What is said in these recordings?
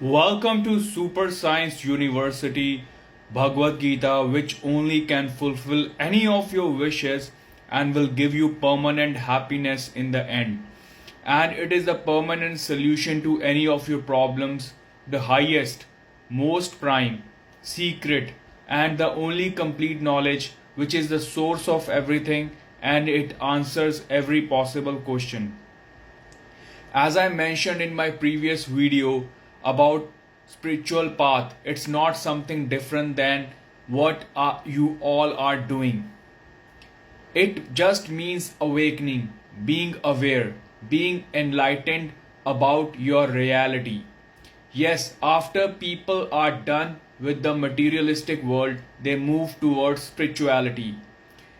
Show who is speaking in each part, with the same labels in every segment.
Speaker 1: Welcome to Super Science University Bhagavad-Gita, which only can fulfill any of your wishes and will give you permanent happiness in the end. And it is the permanent solution to any of your problems, the highest, most prime, secret, and the only complete knowledge, which is the source of everything and it answers every possible question. As I mentioned in my previous video about spiritual path, it's not something different than what you all are doing. It just means awakening, being aware, being enlightened about your reality. Yes, after people are done with the materialistic world, they move towards spirituality.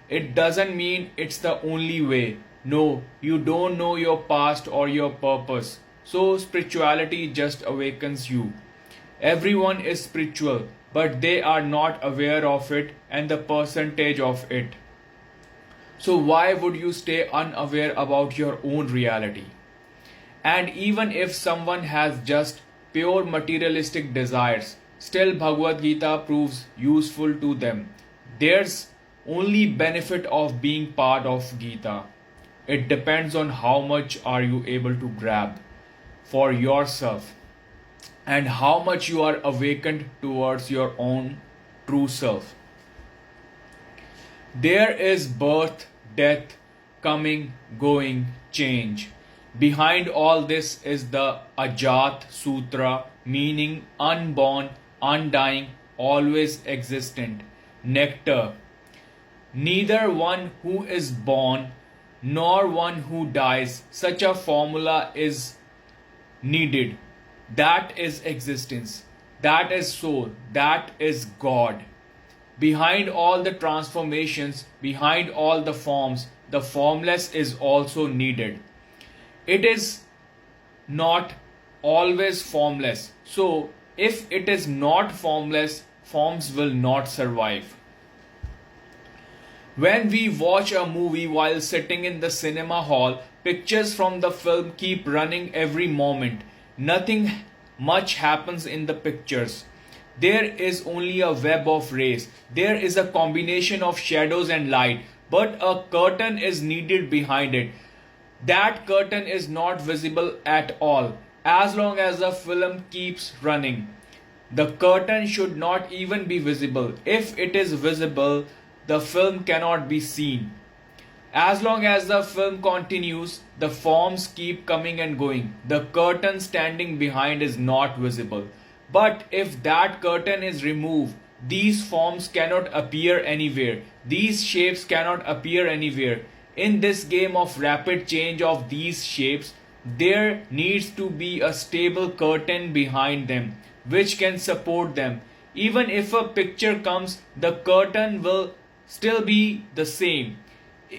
Speaker 1: It doesn't mean it's the only way. No, you don't know your past or your purpose. So spirituality just awakens you. Everyone is spiritual, but they are not aware of it and the percentage of it. So why would you stay unaware about your own reality? And even if someone has just pure materialistic desires, still Bhagavad Gita proves useful to them. There's only benefit of being part of Gita. It depends on how much are you able to grab for yourself and how much you are awakened towards your own true self. There is birth, death, coming, going, change. Behind all this is the Ajat Sutra, meaning unborn, undying, always existent, nectar. Neither one who is born nor one who dies. Such a formula is needed. That is existence. That is soul. That is God. Behind all the transformations, behind all the forms, the formless is also needed. It is not always formless. So, if it is not formless, forms will not survive. When we watch a movie while sitting in the cinema hall, pictures from the film keep running every moment. Nothing much happens in the pictures. There is only a web of rays. There is a combination of shadows and light, but a curtain is needed behind it. That curtain is not visible at all as long as the film keeps running. The curtain should not even be visible. If it is visible, the film cannot be seen. As long as the film continues, the forms keep coming and going. The curtain standing behind is not visible. But if that curtain is removed, these forms cannot appear anywhere. These shapes cannot appear anywhere. In this game of rapid change of these shapes, there needs to be a stable curtain behind them, which can support them. Even if a picture comes, the curtain will still be the same.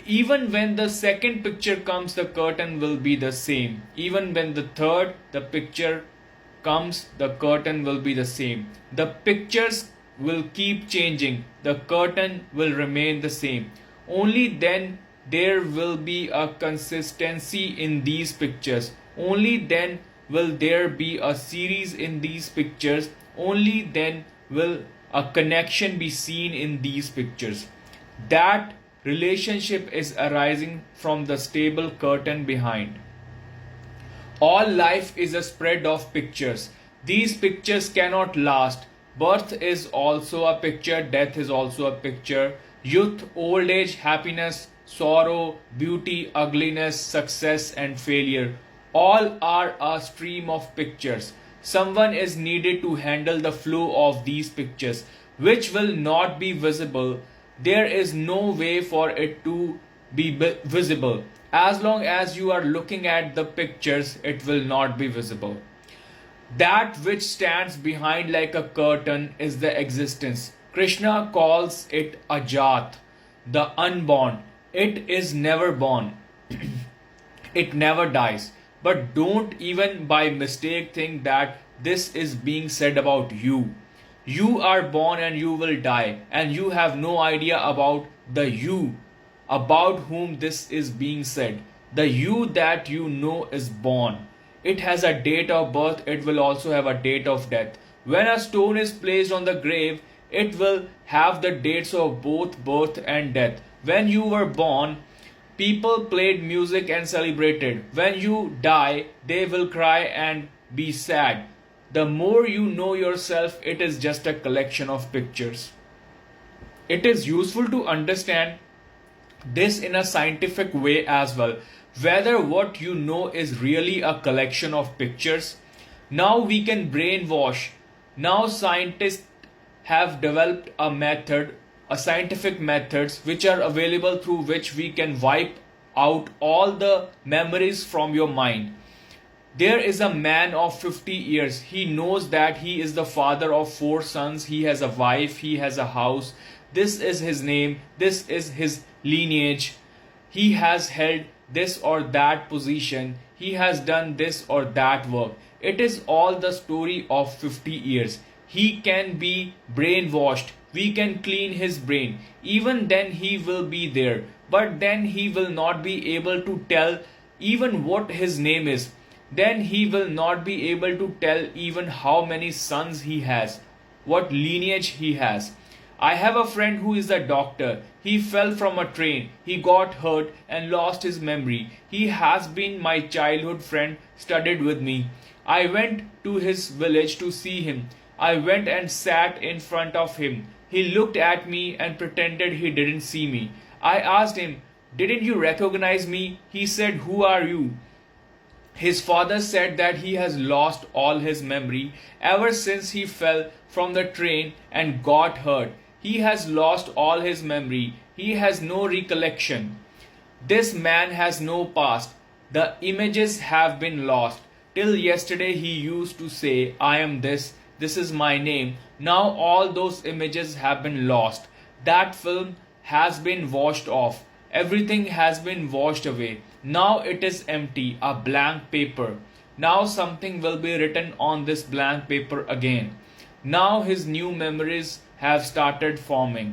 Speaker 1: Even when the second picture comes, the curtain will be the same. Even when the picture comes, the curtain will be the same. The pictures will keep changing. The curtain will remain the same. Only then there will be a consistency in these pictures. Only then will there be a series in these pictures. Only then will a connection be seen in these pictures. That relationship is arising from the stable curtain behind. All life is a spread of pictures. These pictures cannot last. Birth is also a picture, death is also a picture. Youth, old age, happiness, sorrow, beauty, ugliness, success, and failure. All are a stream of pictures. Someone is needed to handle the flow of these pictures, which will not be visible. There is no way for it to be visible. As long as you are looking at the pictures, it will not be visible. That which stands behind like a curtain is the existence. Krishna calls it Ajat, the unborn. It is never born. It never dies. But don't even by mistake think that this is being said about you. You are born and you will die, and you have no idea about the you about whom this is being said. The you that you know is born. It has a date of birth, it will also have a date of death. When a stone is placed on the grave, it will have the dates of both birth and death. When you were born, people played music and celebrated. When you die, they will cry and be sad. The more you know yourself, it is just a collection of pictures. It is useful to understand this in a scientific way as well, whether what you know is really a collection of pictures. Now we can brainwash. Now scientists have developed a scientific methods which are available through which we can wipe out all the memories from your mind. There is a man of 50 years. He knows that he is the father of 4 sons. He has a wife. He has a house. This is his name. This is his lineage. He has held this or that position. He has done this or that work. It is all the story of 50 years. He can be brainwashed. We can clean his brain. Even then he will be there. But then he will not be able to tell even what his name is. Then he will not be able to tell even how many sons he has, what lineage he has. I have a friend who is a doctor. He fell from a train. He got hurt and lost his memory. He has been my childhood friend, studied with me. I went to his village to see him. I went and sat in front of him. He looked at me and pretended he didn't see me. I asked him, "Didn't you recognize me?" He said, "Who are you?" His father said that he has lost all his memory ever since he fell from the train and got hurt. He has lost all his memory. He has no recollection. This man has no past. The images have been lost. Till yesterday he used to say, "I am this, this is my name." Now all those images have been lost. That film has been washed off. Everything has been washed away. Now it is empty, a blank paper. Now something will be written on this blank paper again. Now his new memories have started forming.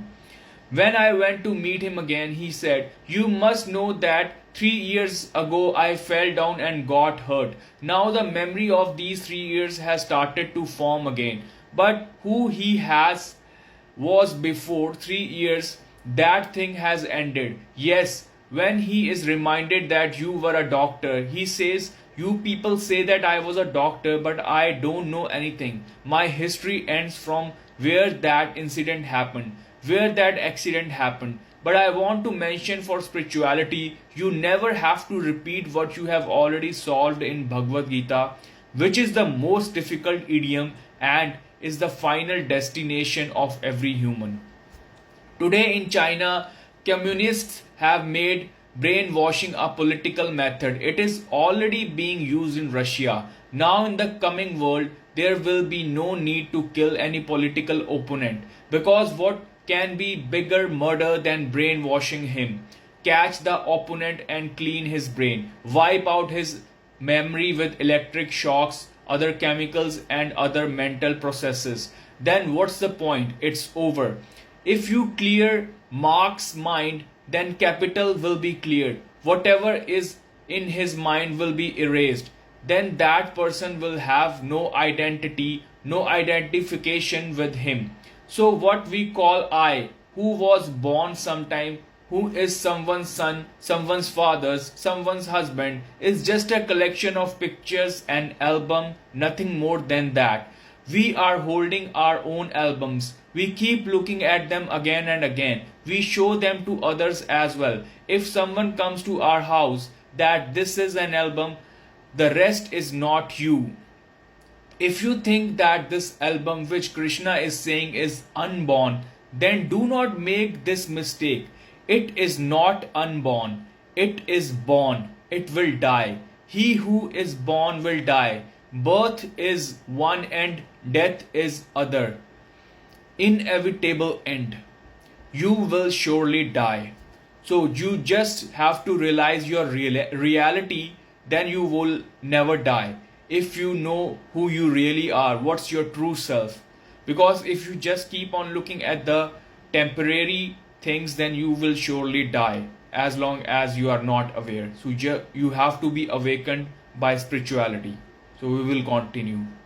Speaker 1: When I went to meet him again, he said, "You must know that 3 years ago I fell down and got hurt. Now the memory of these 3 years has started to form again. But who he has was before 3 years, that thing has ended." Yes, when he is reminded that you were a doctor, he says, "You people say that I was a doctor, but I don't know anything. My history ends from where that incident happened, where that accident happened." But I want to mention for spirituality, you never have to repeat what you have already solved in Bhagavad-Gita, which is the most difficult idiom and is the final destination of every human. Today in China, communists have made brainwashing a political method. It is already being used in Russia. Now in the coming world, there will be no need to kill any political opponent, because what can be bigger murder than brainwashing him? Catch the opponent and clean his brain. Wipe out his memory with electric shocks, other chemicals and other mental processes. Then what's the point? It's over. If you clear Marx's mind, then capital will be cleared. Whatever is in his mind will be erased. Then that person will have no identity, no identification with him. So what we call I, who was born sometime, who is someone's son, someone's father's, someone's husband, is just a collection of pictures and album, nothing more than that. We are holding our own albums. We keep looking at them again and again. We show them to others as well. If someone comes to our house that this is an album, the rest is not you. If you think that this album which Krishna is saying is unborn, then do not make this mistake. It is not unborn. It is born. It will die. He who is born will die. Birth is one end, death is other. Inevitable end. You will surely die. So you just have to realize your reality, then you will never die. If you know who you really are, what's your true self. Because if you just keep on looking at the temporary things, then you will surely die as long as you are not aware. So you have to be awakened by spirituality. So we will continue.